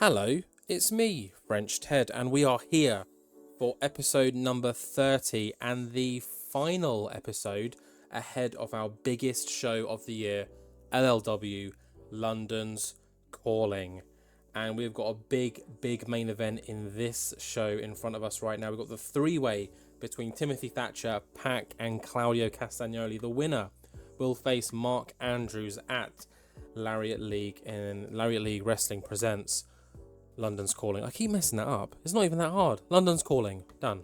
Hello, it's me, French Ted, and we are here for episode number 30 and the final episode ahead of our biggest show of the year, LLW, London's Calling. And we've got a big main event in this show in front of us right now. We've got the three-way between Timothy Thatcher, Pac, and Claudio Castagnoli. The winner will face Mark Andrews at Lariat League, and Lariat League Wrestling presents London's Calling. I keep messing that up. It's not even that hard. London's Calling. Done.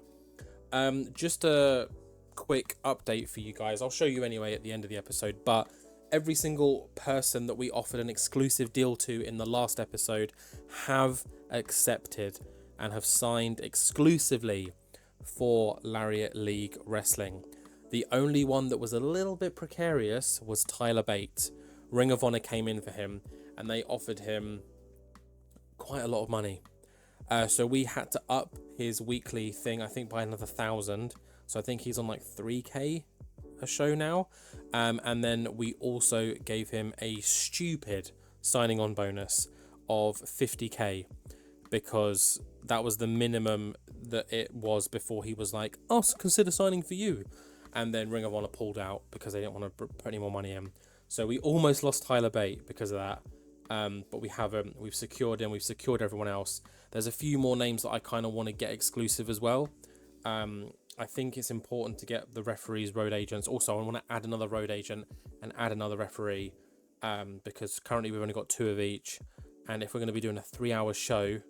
Just a quick update for you guys. I'll show you anyway at the end of the episode, but every single person that we offered an exclusive deal to in the last episode have accepted and have signed exclusively for Lariat League Wrestling. The only one that was a little bit precarious was Tyler Bate. Ring of Honor came in for him and they offered him quite a lot of money. So we had to up his weekly thing, I think, by another 1,000. So I think he's on like 3k a show now. And then we also gave him a stupid signing on bonus of 50k because that was the minimum that it was before he was like, oh, so consider signing for you. And then Ring of Honor pulled out because they didn't want to put any more money in. So we almost lost Tyler Bate because of that. But we haven't. We've secured him. We've secured everyone else. There's a few more names that I kind of want to get exclusive as well. I think it's important to get the referees, road agents. Also, I want to add another road agent and add another referee because currently we've only got 2 of each. And if we're going to be doing a 3-hour show,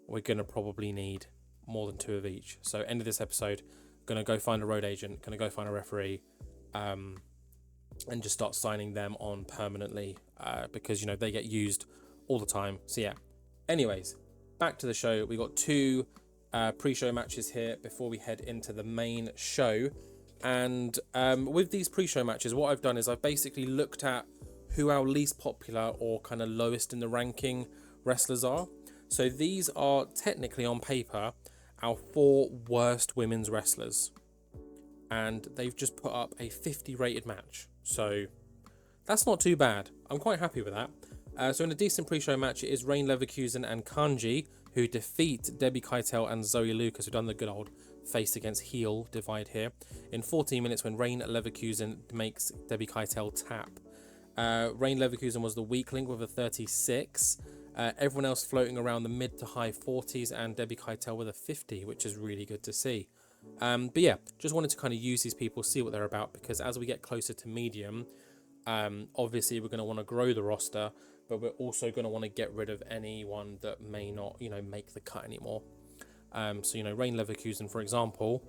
we're going to probably need more than 2 of each. So end of this episode, going to go find a road agent, going to go find a referee. And just start signing them on permanently because, you know, they get used all the time. So, yeah. Anyways, back to the show. We got 2 pre-show matches here before we head into the main show. And with these pre-show matches, what I've done is I've basically looked at who our least popular or kind of lowest in the ranking wrestlers are. So these are technically on paper our 4 worst women's wrestlers. And they've just put up a 50 rated match. So that's not too bad. I'm quite happy with that. So in a decent pre-show match, it is Rain Leverkusen and Kanji who defeat Debbie Keitel and Zoe Lucas, who've done the good old face against heel divide here, in 14 minutes when Rain Leverkusen makes Debbie Keitel tap. Rain Leverkusen was the weak link with a 36. Everyone else floating around the mid to high 40s and Debbie Keitel with a 50, which is really good to see. But yeah, just wanted to kind of use these people, see what they're about, because as we get closer to medium, obviously we're going to want to grow the roster, but we're also going to want to get rid of anyone that may not, you know, make the cut anymore. So, you know, Rain Leverkusen, for example,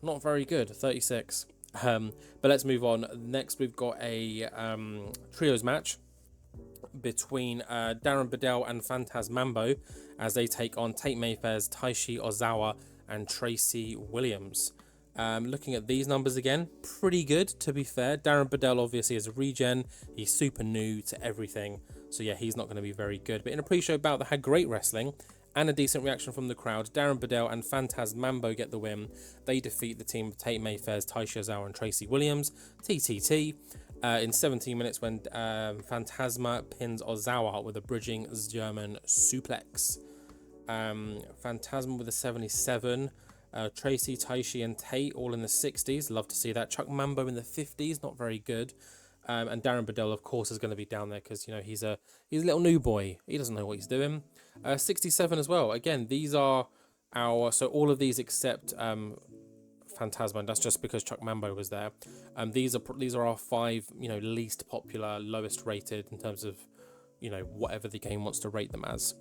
not very good, 36. But let's move on. Next, we've got a trios match between Darren Bedell and Phantasmambo as they take on Tate Mayfair's Taishi Ozawa and Tracy Williams. Looking at these numbers again, pretty good to be fair. Darren Bedell obviously is a regen, he's super new to everything, so yeah, he's not going to be very good. But in a pre-show bout that had great wrestling and a decent reaction from the crowd, Darren Bedell and Phantasmambo get the win. They defeat the team of Tate Mayfair's Taisha Ozawa and Tracy Williams, TTT, in 17 minutes when Phantasma pins Ozawa with a bridging German suplex. Phantasma with a 77. Tracy, Taishi, and Tate all in the 60s. Love to see that. Chuck Mambo in the 50s, not very good. And Darren Bedell, of course, is going to be down there because, you know, he's a little new boy. He doesn't know what he's doing. 67 as well. Again, these are so all of these except Phantasma, and that's just because Chuck Mambo was there. These are our 5, you know, least popular, lowest rated in terms of, you know, whatever the game wants to rate them as.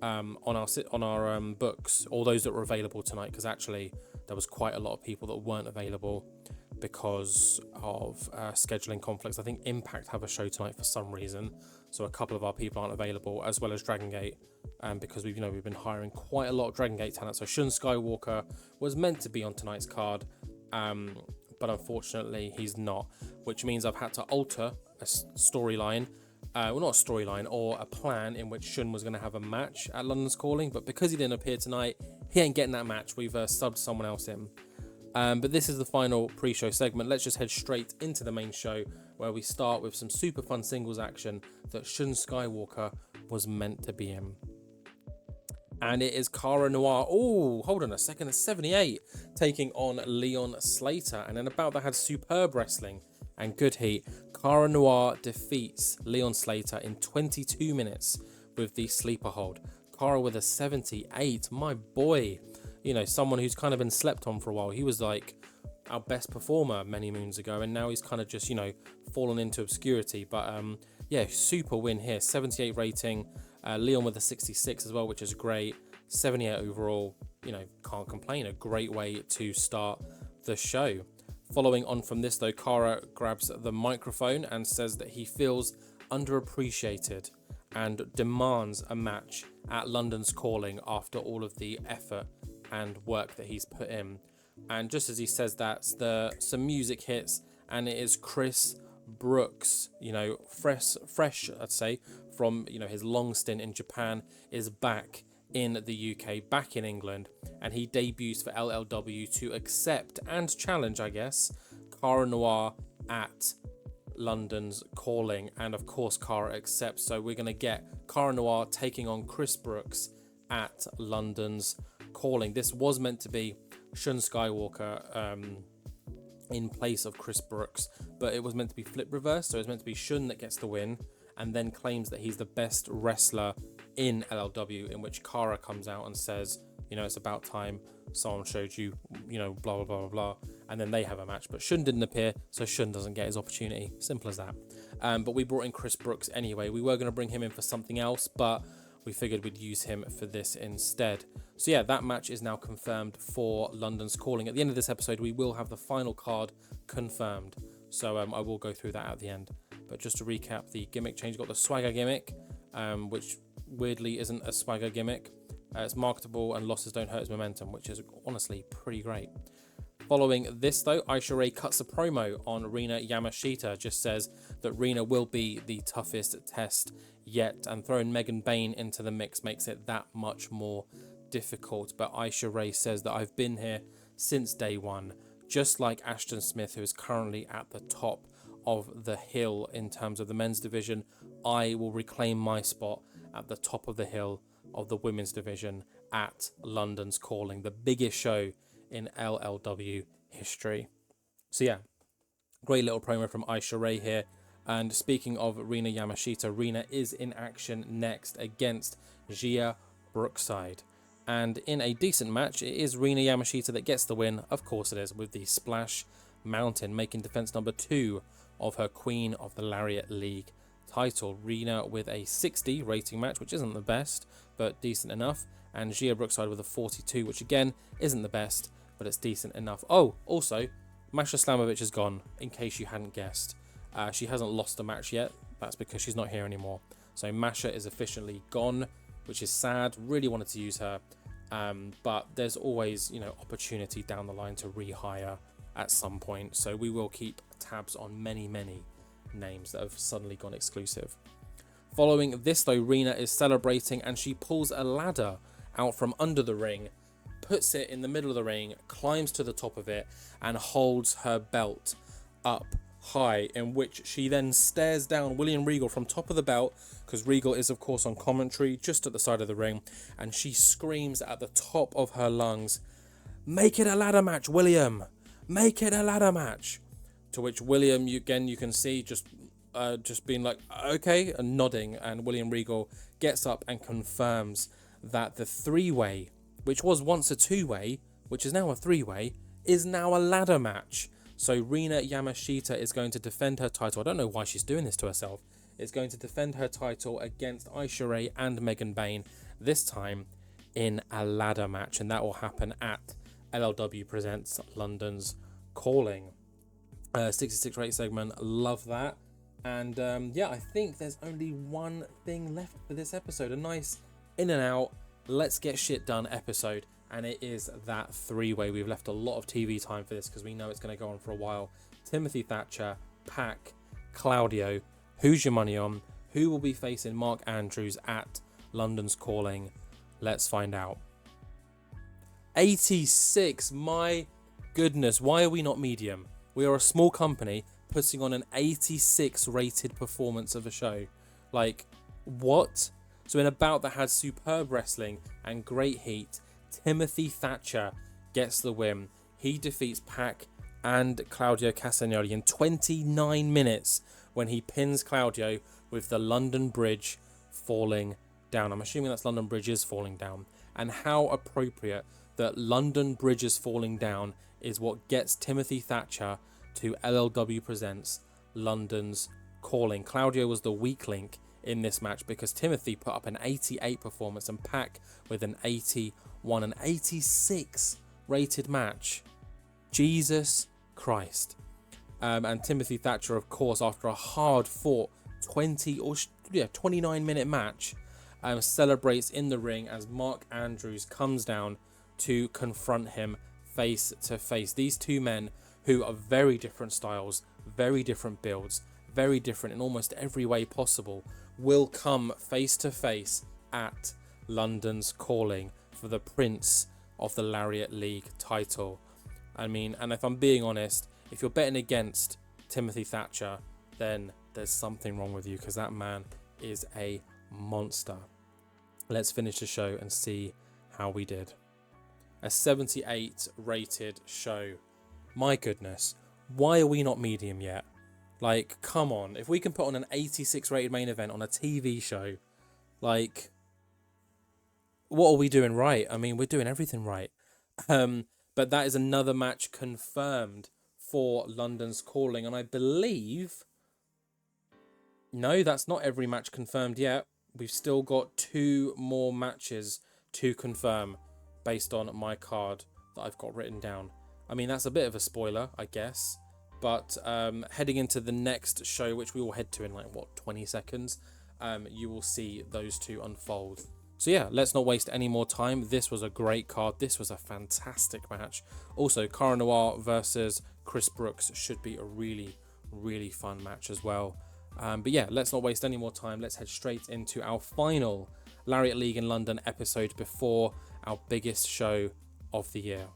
On our books, all those that were available tonight, because actually there was quite a lot of people that weren't available because of scheduling conflicts. I think Impact have a show tonight for some reason, so a couple of our people aren't available, as well as Dragon Gate, because we've been hiring quite a lot of Dragon Gate talent. So Shun Skywalker was meant to be on tonight's card, but unfortunately he's not, which means I've had to alter a storyline. Well, not a storyline or a plan in which Shun was going to have a match at London's Calling, but because he didn't appear tonight, he ain't getting that match. We've subbed someone else in. But this is the final pre-show segment. Let's just head straight into the main show, where we start with some super fun singles action that Shun Skywalker was meant to be in. And it is Cara Noir. Oh, hold on a second. It's 78 taking on Leon Slater. And in a bout that had superb wrestling and good heat, Cara Noir defeats Leon Slater in 22 minutes with the sleeper hold. Cara with a 78. My boy. You know, someone who's kind of been slept on for a while. He was like our best performer many moons ago, and now he's kind of just, you know, fallen into obscurity. But yeah, super win here. 78 rating. Leon with a 66 as well, which is great. 78 overall, you know, can't complain. A great way to start the show. Following on from this though, Cara grabs the microphone and says that he feels underappreciated and demands a match at London's Calling after all of the effort and work that he's put in. And just as he says that, some music hits, and it is Chris Brooks, you know, fresh I'd say, from, you know, his long stint in Japan, is back in the UK, back in England, and he debuts for LLW to accept and challenge, I guess, Cara Noir at London's Calling. And of course Cara accepts, so we're going to get Cara Noir taking on Chris Brooks at London's Calling. This was meant to be Shun Skywalker in place of Chris Brooks, but it was meant to be flip reverse, so it's meant to be Shun that gets the win and then claims that he's the best wrestler in LLW, in which Cara comes out and says, you know, it's about time someone showed you, you know, blah blah blah blah blah, and then they have a match, but Shun didn't appear, so Shun doesn't get his opportunity. Simple as that. But we brought in Chris Brooks anyway. We were going to bring him in for something else, but we figured we'd use him for this instead. So yeah, that match is now confirmed for London's Calling. At the end of this episode, we will have the final card confirmed, so I will go through that at the end. But just to recap the gimmick change, got the swagger gimmick, which weirdly isn't a swagger gimmick. It's marketable and losses don't hurt his momentum, which is honestly pretty great. Following this though, Aisha Ray cuts a promo on Rina Yamashita, just says that Rina will be the toughest test yet, and throwing Megan Bain into the mix makes it that much more difficult. But Aisha Ray says that I've been here since day one, just like Ashton Smith, who is currently at the top of the hill in terms of the men's division. I will reclaim my spot at the top of the hill of the women's division at London's Calling, the biggest show in LLW history. So yeah, great little promo from Aisha Ray here. And speaking of Rina Yamashita, Rina is in action next against Gia Brookside. And in a decent match, it is Rina Yamashita that gets the win. Of course it is, with the Splash Mountain, making defense number 2 of her Queen of the Lariat League title. Rina with a 60 rating match, which isn't the best, but decent enough. And Gia Brookside with a 42, which again isn't the best, but it's decent enough. Oh, also, Masha Slamovich is gone, in case you hadn't guessed. She hasn't lost a match yet. That's because she's not here anymore. So Masha is officially gone, which is sad. Really wanted to use her. But there's always, you know, opportunity down the line to rehire at some point. So we will keep tabs on many, many names that have suddenly gone exclusive. Following this though, Rina is celebrating and she pulls a ladder out from under the ring, puts it in the middle of the ring, climbs to the top of it and holds her belt up high, in which she then stares down William Regal from top of the belt, because Regal is of course on commentary just at the side of the ring, and she screams at the top of her lungs, "Make it a ladder match, William! Make it a ladder match!" To which William, you can see just being like, okay, and nodding, and William Regal gets up and confirms that the 3-way, which was once a 2-way, which is now a 3-way, is now a ladder match. So Rina Yamashita is going to defend her title. I don't know why she's doing this to herself. Is going to defend her title against Aisha Ray and Megan Bain, this time in a ladder match, and that will happen at LLW Presents London's Calling. 66 rate segment, love that. And yeah, I think there's only one thing left for this episode, a nice in and out, let's get shit done episode, and it is that 3-way. We've left a lot of TV time for this because we know it's going to go on for a while. Timothy Thatcher, Pac, Claudio, who's your money on? Who will be facing Mark Andrews at London's Calling? Let's find out. 86, my goodness, why are we not medium? We are a small company putting on an 86 rated performance of a show. Like, what? So in a bout that had superb wrestling and great heat, Timothy Thatcher gets the win. He defeats Pac and Claudio Castagnoli in 29 minutes when he pins Claudio with the London Bridge falling down. I'm assuming that's London Bridge is falling down. And how appropriate that London Bridge is falling down is what gets Timothy Thatcher to LLW Presents London's Calling. Claudio was the weak link in this match because Timothy put up an 88 performance and Pac with an 81, an 86 rated match. Jesus Christ. And Timothy Thatcher, of course, after a hard fought 29 minute match, celebrates in the ring as Mark Andrews comes down to confront him face to face. These two men who are very different styles, very different builds, very different in almost every way possible, will come face to face at London's Calling for the Prince of the Lariat League title. I mean, and if I'm being honest, if you're betting against Timothy Thatcher, then there's something wrong with you, because that man is a monster. Let's finish the show and see how we did. A 78 rated show. My goodness, why are we not medium yet? Like, come on. If we can put on an 86 rated main event on a TV show, like, what are we doing right? I mean, we're doing everything right. But that is another match confirmed for London's Calling. And I believe... No, that's not every match confirmed yet. We've still got 2 more matches to confirm based on my card that I've got written down. I mean, that's a bit of a spoiler, I guess. But heading into the next show, which we will head to in 20 seconds, you will see those 2 unfold. So yeah, let's not waste any more time. This was a great card. This was a fantastic match. Also, Cara Noir versus Chris Brooks should be a really, really fun match as well. But yeah, let's not waste any more time. Let's head straight into our final Lariat League in London episode before our biggest show of the year.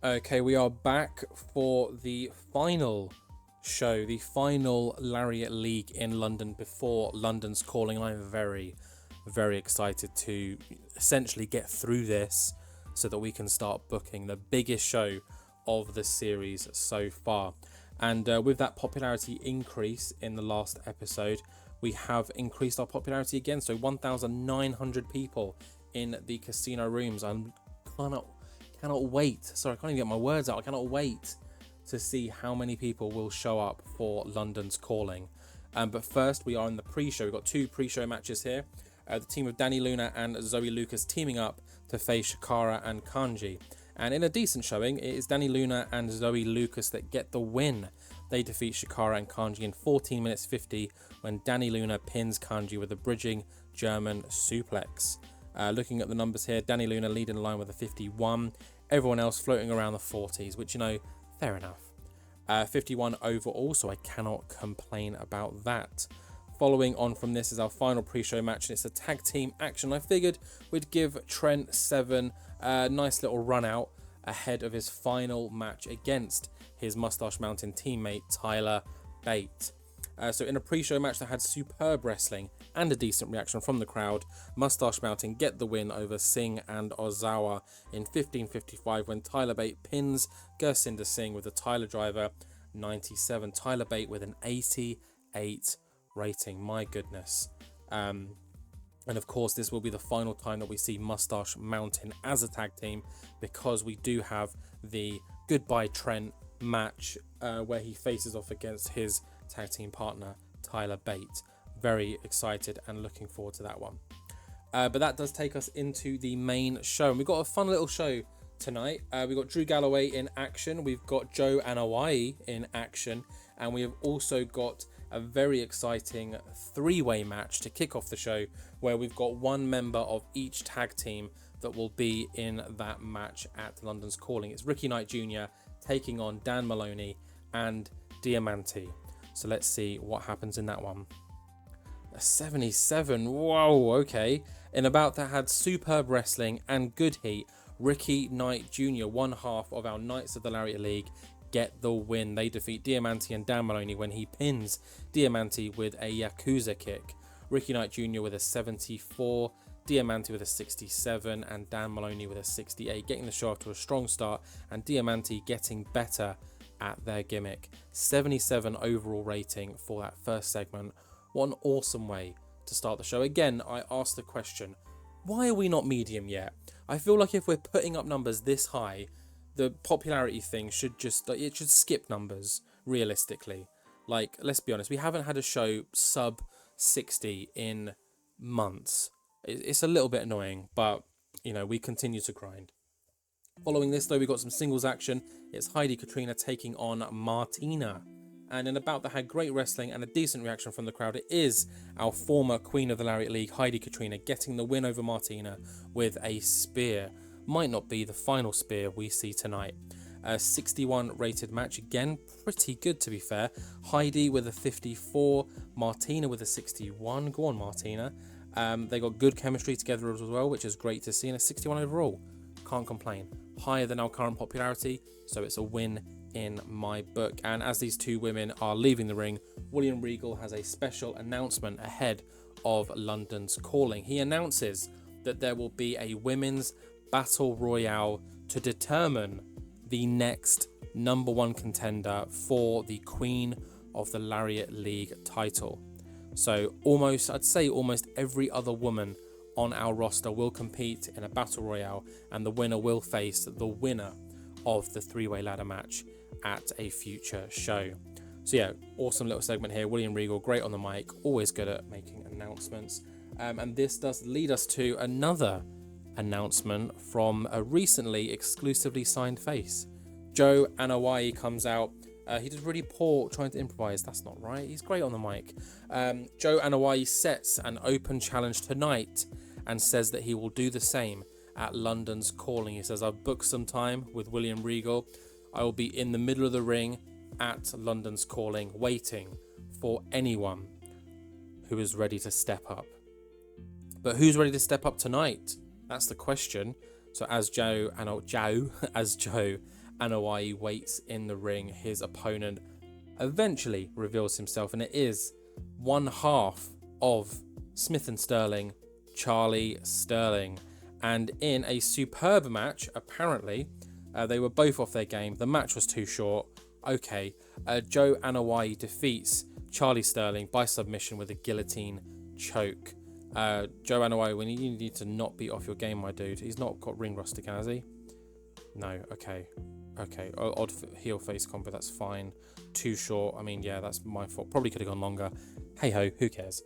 Okay, we are back for the final show, the final Lariat League in London before London's Calling. And I'm very, very excited to essentially get through this so that we can start booking the biggest show of the series so far. And with that popularity increase in the last episode, we have increased our popularity again. So 1,900 people in the casino rooms. I cannot wait. Sorry, I can't even get my words out. I cannot wait to see how many people will show up for London's Calling. But first, we are in the pre-show. We've got 2 pre-show matches here. The team of Danny Luna and Zoe Lucas teaming up to face Shakara and Kanji. And in a decent showing, it is Danny Luna and Zoe Lucas that get the win. They defeat Shakara and Kanji in 14 minutes 50 when Danny Luna pins Kanji with a bridging German suplex. Looking at the numbers here, Danny Luna leading the line with a 51. Everyone else floating around the 40s, which, fair enough. 51 overall, so I cannot complain about that. Following on from this is our final pre-show match, and it's a tag team action. I figured we'd give Trent Seven a nice little run out ahead of his final match against his Mustache Mountain teammate Tyler Bate. So in a pre-show match that had superb wrestling and a decent reaction from the crowd, Mustache Mountain get the win over Singh and Ozawa in 15:55 when Tyler Bate pins Gursinder Singh with a Tyler Driver 97. Tyler Bate with an 88 rating. My goodness. And of course, this will be the final time that we see Mustache Mountain as a tag team, because we do have the Goodbye Trent match where he faces off against his tag team partner Tyler Bate. Very excited and looking forward to that one. But that does take us into the main show, and we've got a fun little show tonight. We've got Drew Galloway in action, we've got Joe Anoa'i in action, and we have also got a very exciting 3-way match to kick off the show, where we've got one member of each tag team that will be in that match at London's Calling. It's Ricky Knight Jr. taking on Dan Maloney and Diamante. So let's see what happens in that one. A 77, whoa, okay. In a bout that had superb wrestling and good heat, Ricky Knight Jr., one half of our Knights of the Lariat League, get the win. They defeat Diamante and Dan Maloney when he pins Diamante with a Yakuza kick. Ricky Knight Jr. with a 74, Diamante with a 67, and Dan Maloney with a 68, getting the show off to a strong start, and Diamante getting better at their gimmick. 77 overall rating for that first segment. What an awesome way to start the show. Again, I asked the question, why are we not medium yet? I feel like if we're putting up numbers this high, the popularity thing should skip numbers, realistically. Like, let's be honest, we haven't had a show sub 60 in months. It's a little bit annoying, but, you know, we continue to grind. Following this, though, we got some singles action. It's Heidi Katrina taking on Martina. And in a bout that had great wrestling and a decent reaction from the crowd, it is our former Queen of the Lariat League, Heidi Katrina, getting the win over Martina with a spear. Might not be the final spear we see tonight. A 61 rated match, again, pretty good to be fair. Heidi with a 54, Martina with a 61. Go on, Martina. They got good chemistry together as well, which is great to see. And a 61 overall, can't complain. Higher than our current popularity, so it's a win in my book. And as these two women are leaving the ring, William Regal has a special announcement ahead of London's Calling. He announces that there will be a women's battle royale to determine the next number one contender for the Queen of the Lariat League title. So I'd say almost every other woman on our roster will compete in a battle royale, and the winner will face the winner of the three-way ladder match at a future show. So yeah, awesome little segment here. William Regal, great on the mic, always good at making announcements. And this does lead us to another announcement from a recently exclusively signed face. Joe Anoa'i comes out. He did really poor trying to improvise. That's not right. He's great on the mic. Joe Anoa'i sets an open challenge tonight and says that he will do the same at London's Calling. He says, I've booked some time with William Regal. I will be in the middle of the ring at London's Calling, waiting for anyone who is ready to step up. But who's ready to step up tonight? That's the question. So as Joe Anoa'i waits in the ring, his opponent eventually reveals himself, and it is one half of Smith and Sterling, Charlie Sterling. And in a superb match, apparently, they were both off their game. The match was too short. Okay, Joe Anoa'i defeats Charlie Sterling by submission with a guillotine choke. Joe Anoa'i, you need to not be off your game, my dude. He's not got ring rust again, has he? No, okay. Odd heel face combo, that's fine. Too short, I mean, yeah, that's my fault. Probably could have gone longer. Hey ho, who cares?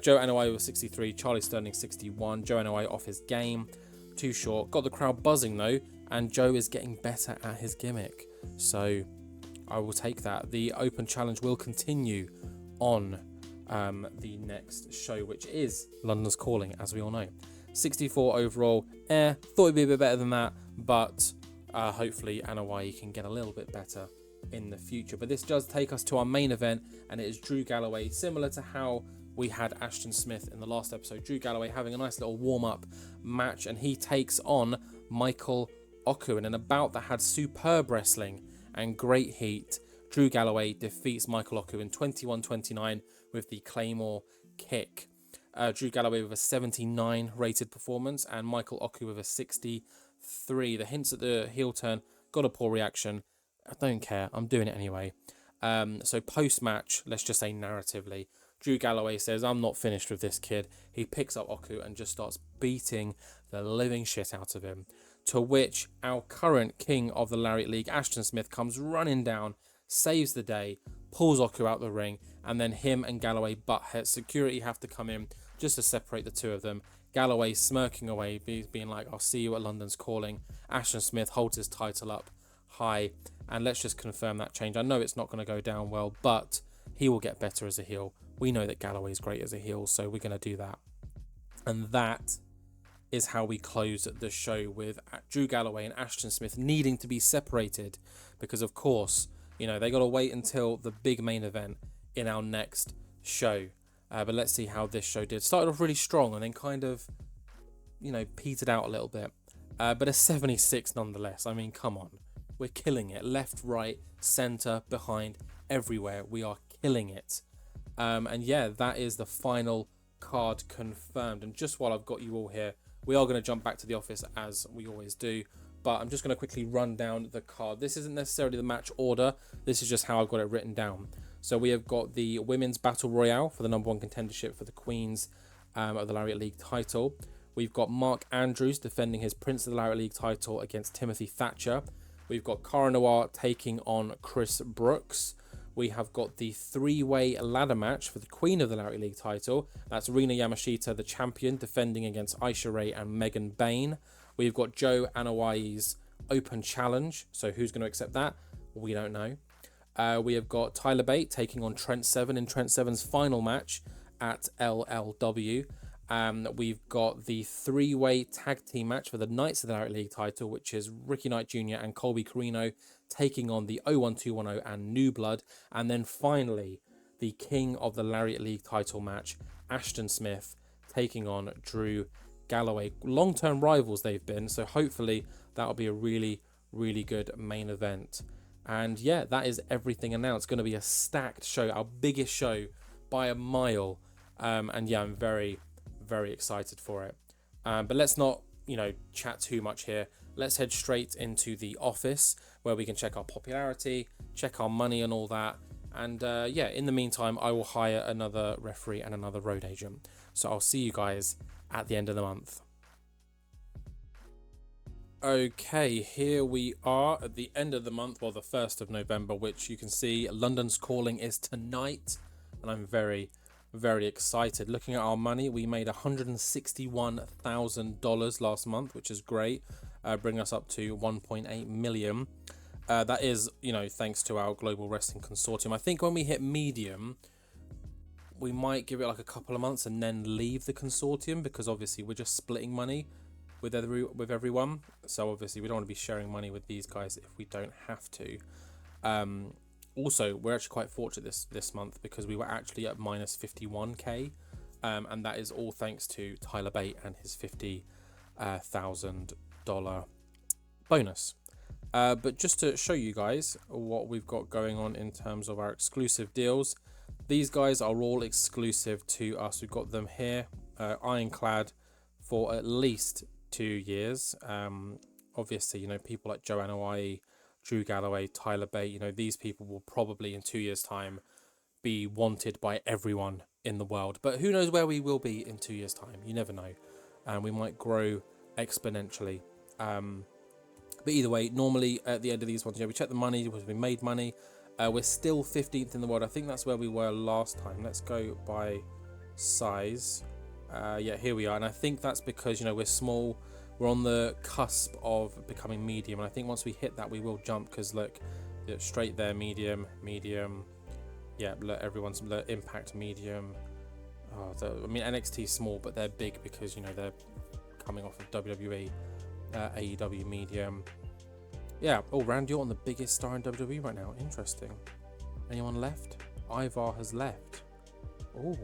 Joe Anoa'i was 63, Charlie Sterling 61. Joe Anoa'i off his game, too short. Got the crowd buzzing though, and Joe is getting better at his gimmick. So I will take that. The open challenge will continue on the next show, which is London's Calling, as we all know. 64 overall. Thought it'd be a bit better than that, but hopefully Anoa'i can get a little bit better in the future. But this does take us to our main event, and it is Drew Galloway, similar to how we had Ashton Smith in the last episode. Drew Galloway having a nice little warm-up match, and he takes on Michael Oku. And in a bout that had superb wrestling and great heat, Drew Galloway defeats Michael Oku in 21-29 with the Claymore kick. Drew Galloway with a 79 rated performance, and Michael Oku with a 63. The hints at the heel turn got a poor reaction. I don't care, I'm doing it anyway. So post-match, let's just say narratively, Drew Galloway says, I'm not finished with this kid. He picks up Oku and just starts beating the living shit out of him. To which our current king of the Lariat League, Ashton Smith, comes running down, saves the day, pulls Oku out the ring, and then him and Galloway butt heads. Security have to come in just to separate the two of them. Galloway smirking away, being like, I'll see you at London's Calling. Ashton Smith holds his title up high, and let's just confirm that change. I know it's not going to go down well, but he will get better as a heel. We know that Galloway is great as a heel, so we're going to do that. And that is how we close the show, with Drew Galloway and Ashton Smith needing to be separated because, of course, you know, they got to wait until the big main event in our next show. But let's see how this show did. Started off really strong and then kind of, you know, petered out a little bit. But a 76 nonetheless. I mean, come on. We're killing it. Left, right, centre, behind, everywhere. We are killing it. And yeah, that is the final card confirmed. And just while I've got you all here, we are going to jump back to the office as we always do. But I'm just going to quickly run down the card. This isn't necessarily the match order. This is just how I've got it written down. So we have got the Women's Battle Royale for the #1 contendership for the Queens of the Lariat League title. We've got Mark Andrews defending his Prince of the Lariat League title against Timothy Thatcher. We've got Cara Noir taking on Chris Brooks. We have got the 3-way ladder match for the Queen of the Lariat League title. That's Rina Yamashita, the champion, defending against Aisha Ray and Megan Bain. We've got Joe Anoa'i's Open Challenge. So who's going to accept that? We don't know. We have got Tyler Bate taking on Trent Seven in Trent Seven's final match at LLW. We've got the 3-way tag team match for the Knights of the Lariat League title, which is Ricky Knight Jr. and Colby Carino taking on the 01210 and New Blood. And then finally, the King of the Lariat League title match, Ashton Smith taking on Drew Galloway. Long-term rivals they've been, so hopefully that'll be a really, really good main event. And yeah, that is everything announced. It's going to be a stacked show, our biggest show by a mile. And yeah, I'm very, very excited for it. But let's not, chat too much here. Let's head straight into the office where we can check our popularity, check our money and all that. And yeah, in the meantime, I will hire another referee and another road agent. So I'll see you guys at the end of the month. Okay, here we are at the end of the month, well, the 1st of November, which you can see London's Calling is tonight. And I'm very, very excited. Looking at our money, we made $161,000 last month, which is great. Bring us up to 1.8 million. That is, thanks to our Global Wrestling Consortium. I think when we hit medium, we might give it like a couple of months and then leave the consortium, because obviously we're just splitting money with everyone. So obviously we don't want to be sharing money with these guys if we don't have to. Also, we're actually quite fortunate this month because we were actually at minus 51k, and that is all thanks to Tyler Bate and his $50,000 bonus. But just to show you guys what we've got going on in terms of our exclusive deals, these guys are all exclusive to us. We've got them here, ironclad for at least 2 years. Obviously, people like Joe Anoa'i, Drew Galloway, Tyler Bate, these people will probably in 2 years' time be wanted by everyone in the world. But who knows where we will be in 2 years' time? You never know. And we might grow exponentially. But either way, normally at the end of these ones, we check the money, we made money. We're still 15th in the world. I think that's where we were last time. Let's go by size. Yeah, here we are. And I think that's because, we're small. We're on the cusp of becoming medium. And I think once we hit that, we will jump. Because look, straight there, medium. Yeah, look, everyone's look, Impact medium. Oh, NXT is small, but they're big because, they're coming off of WWE. AEW medium. Yeah. Oh, Randy Orton, the biggest star in WWE right now. Interesting. Anyone left? Ivar has left. Oh.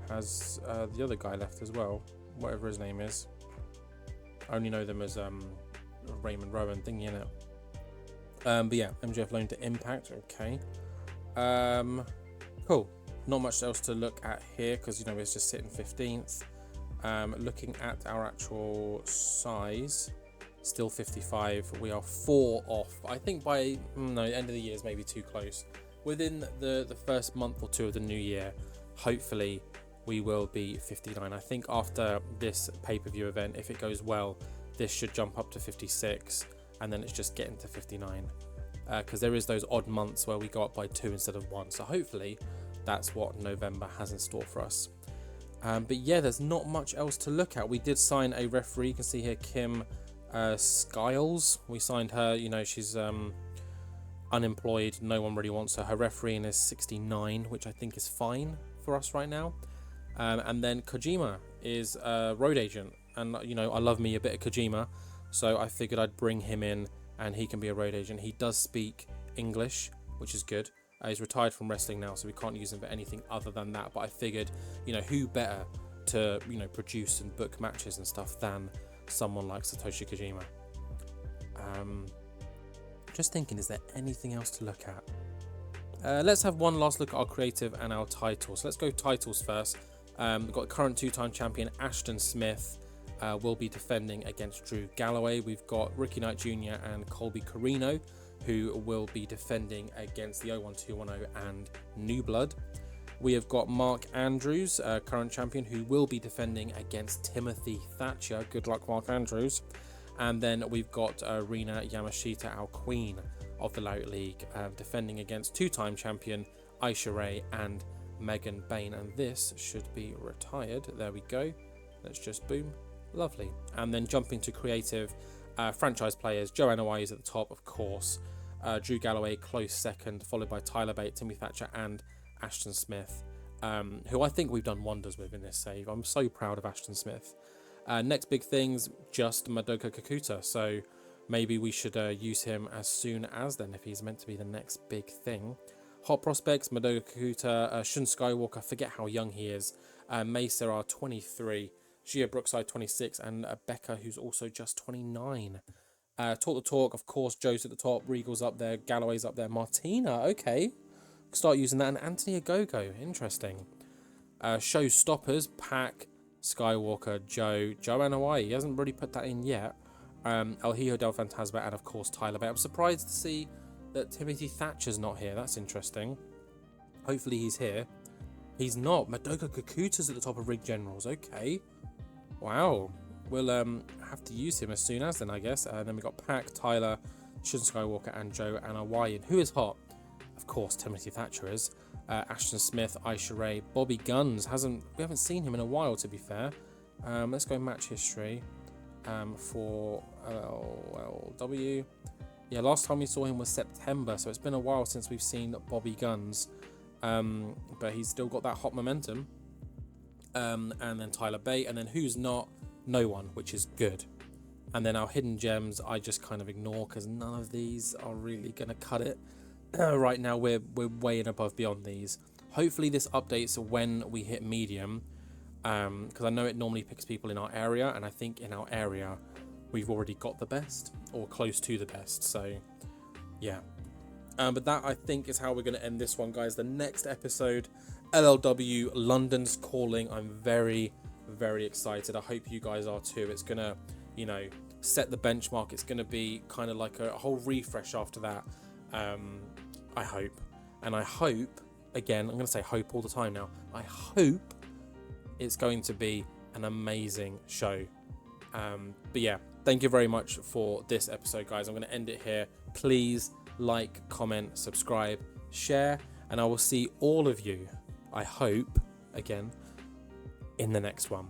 Has the other guy left as well? Whatever his name is. I only know them as Raymond Rowan thingy in it. But yeah, MJF loaned to Impact. Okay. Cool. Not much else to look at here because it's just sitting 15th. Looking at our actual size, still 55. We are 4 off. I think by the end of the year is maybe too close. Within the first month or two of the new year, hopefully we will be 59. I think after this pay-per-view event, if it goes well, this should jump up to 56, and then it's just getting to 59. Because there is those odd months where we go up by 2 instead of 1. So hopefully that's what November has in store for us. But yeah, there's not much else to look at. We did sign a referee. You can see here Kim Skiles. We signed her. She's unemployed. No one really wants her. Her refereeing is 69, which I think is fine for us right now. And then Kojima is a road agent. And, I love me a bit of Kojima. So I figured I'd bring him in and he can be a road agent. He does speak English, which is good. He's retired from wrestling now, so we can't use him for anything other than that. But I figured, who better to, produce and book matches and stuff than someone like Satoshi Kojima. Just thinking, is there anything else to look at? Let's have one last look at our creative and our titles. Let's go titles first. We've got current 2-time champion Ashton Smith will be defending against Drew Galloway. We've got Ricky Knight Jr. and Colby Carino, who will be defending against the 01210 and New Blood. We have got Mark Andrews, current champion, who will be defending against Timothy Thatcher. Good luck, Mark Andrews. And then we've got Rina Yamashita, our queen of the Lout League, defending against 2-time champion Aisha Ray and Megan Bain. And this should be retired. There we go. Let's just boom. Lovely. And then jumping to creative franchise players, Joe Anoa'i is at the top, of course. Drew Galloway, close second, followed by Tyler Bate, Timmy Thatcher, and Ashton Smith, who I think we've done wonders with in this save. I'm so proud of Ashton Smith. Next big things, just Madoka Kakuta. So maybe we should use him as soon as then, if he's meant to be the next big thing. Hot prospects, Madoka Kakuta, Shun Skywalker, forget how young he is. May Serra, 23. Gia Brookside, 26. And Becca, who's also just 29. Talk the talk, of course, Joe's at the top. Regal's up there. Galloway's up there. Martina, okay. Start using that. And Anthony Agogo, interesting. Showstoppers, Pac, Skywalker, Joe Anoa'i. He hasn't really put that in yet. El Hijo del Fantasma, and of course Tyler Bate. I'm surprised to see that Timothy Thatcher's not here. That's interesting. Hopefully he's here. He's not. Madoka Kakuta's at the top of Rig Generals. Okay. Wow. We'll have to use him as soon as then, I guess. And then we've got Pac, Tyler, Shun Skywalker, and Joe Anoa'i. And who is hot? Of course, Timothy Thatcher is. Ashton Smith, Aisha Ray, Bobby Guns. We haven't seen him in a while, to be fair. Let's go match history for LLW. Yeah, last time we saw him was September, so it's been a while since we've seen Bobby Guns. But he's still got that hot momentum. And then Tyler Bate, and then who's not? No one, which is good. And then our hidden gems, I just kind of ignore because none of these are really going to cut it. Right now, we're way and above beyond these. Hopefully, this updates when we hit medium, because I know it normally picks people in our area, and I think in our area we've already got the best or close to the best. So, yeah. But that, I think, is how we're going to end this one, guys. The next episode, LLW London's Calling. I'm very, very excited. I hope you guys are too. It's going to, set the benchmark. It's going to be kind of like a whole refresh after that. I hope. And I hope, again, I'm going to say hope all the time now. I hope it's going to be an amazing show. But yeah, thank you very much for this episode, guys. I'm going to end it here. Please like, comment, subscribe, share, and I will see all of you, I hope, again, in the next one.